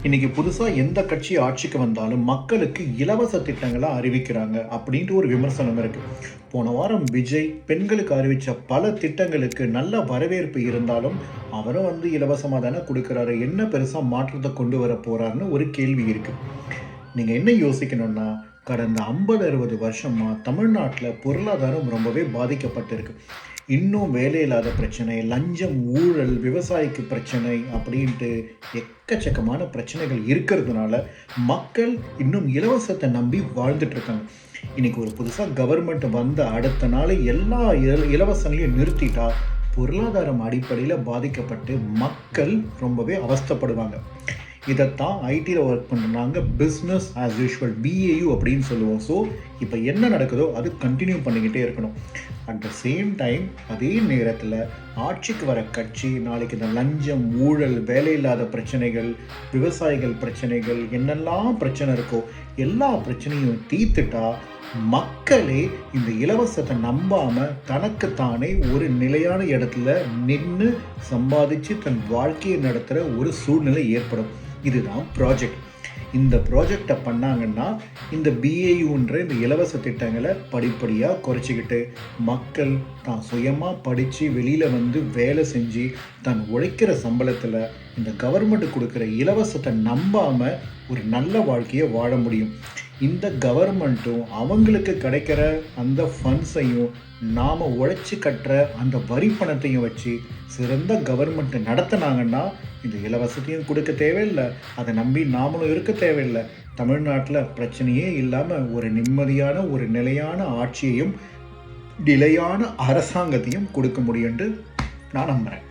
இன்னைக்கு புதுசாக எந்த கட்சி ஆட்சிக்கு வந்தாலும் மக்களுக்கு இலவச திட்டங்களை அறிவிக்கிறாங்க அப்படின்ட்டு ஒரு விமர்சனம் இருக்கு. போன வாரம் விஜய் பெண்களுக்கு அறிவித்த பல திட்டங்களுக்கு நல்ல வரவேற்பு இருந்தாலும் அவரும் இலவசமாக தானே கொடுக்குறாரு, என்ன பெருசாக மாற்றத்தை கொண்டு வர போறாருன்னு ஒரு கேள்வி இருக்கு. நீங்கள் என்ன யோசிக்கணும்னா, கடந்த 50-60 வருஷமாக தமிழ்நாட்டில் பொருளாதாரம் ரொம்பவே பாதிக்கப்பட்டிருக்கு. இன்னும் வேலையில்லாத பிரச்சனை, லஞ்சம், ஊழல், விவசாயிக்கு பிரச்சனை அப்படின்ட்டு எக்கச்சக்கமான பிரச்சனைகள் இருக்கிறதுனால மக்கள் இன்னும் இலவசத்தை நம்பி வாழ்ந்துட்டு இருக்காங்க. இன்னைக்கு ஒரு புதுசாக கவர்மெண்ட் வந்த அடுத்த நாள் எல்லா இலவசங்களையும் நிறுத்திட்டா பொருளாதாரம் அடிப்படையில் பாதிக்கப்பட்டு மக்கள் ரொம்பவே அவஸ்தைப்படுவாங்க. இதைத்தான் ஐடியில் ஒர்க் பண்ணுறாங்க பிஸ்னஸ் ஆஸ் யூஷுவல், BAU அப்படின்னு சொல்லுவோம். ஸோ இப்போ என்ன நடக்குதோ அது கண்டினியூ பண்ணிக்கிட்டே இருக்கணும். அட் த சேம் டைம் அதே நேரத்தில் ஆட்சிக்கு வர கட்சி நாளைக்கு இந்த லஞ்சம், ஊழல், வேலையில்லாத பிரச்சனைகள், விவசாயிகள் பிரச்சனைகள், என்னெல்லாம் பிரச்சனை இருக்கோ எல்லா பிரச்சனையும் தீர்த்துட்டா மக்களே இந்த இலவசத்தை நம்பாமல் தனக்குத்தானே ஒரு நிலையான இடத்துல நின்று சம்பாதிச்சு தன் வாழ்க்கையை நடத்துகிற ஒரு சூழ்நிலை ஏற்படும். இதுதான் ப்ராஜெக்ட். இந்த ப்ராஜெக்டை பண்ணாங்கன்னா இந்த BAUன்ற இந்த இலவச திட்டங்களை படிப்படியாக குறைச்சிக்கிட்டு மக்கள் தான் சுயமாக படித்து வெளியில் வேலை செஞ்சு தன் உழைக்கிற சம்பளத்தில் இந்த கவர்மெண்ட் கொடுக்குற இலவசத்தை நம்பாமல் ஒரு நல்ல வாழ்க்கையை வாழ முடியும். இந்த கவர்மெண்ட்டும் அவங்களுக்கு கிடைக்கிற அந்த ஃபண்ட்ஸையும் நாம் உழைச்சி கட்டுற அந்த வரி பணத்தையும் வச்சு சிறந்த கவர்மெண்ட்டை நடத்தினாங்கன்னா இந்த இலவசத்தையும் கொடுக்க தேவையில்லை, அதை நம்பி நாமளும் இருக்க தேவையில்லை. தமிழ்நாட்டில் பிரச்சனையே இல்லாமல் ஒரு நிம்மதியான ஒரு நிலையான ஆட்சியையும் நிலையான அரசாங்கத்தையும் கொடுக்க முடியும்னு நான் நம்புகிறேன்.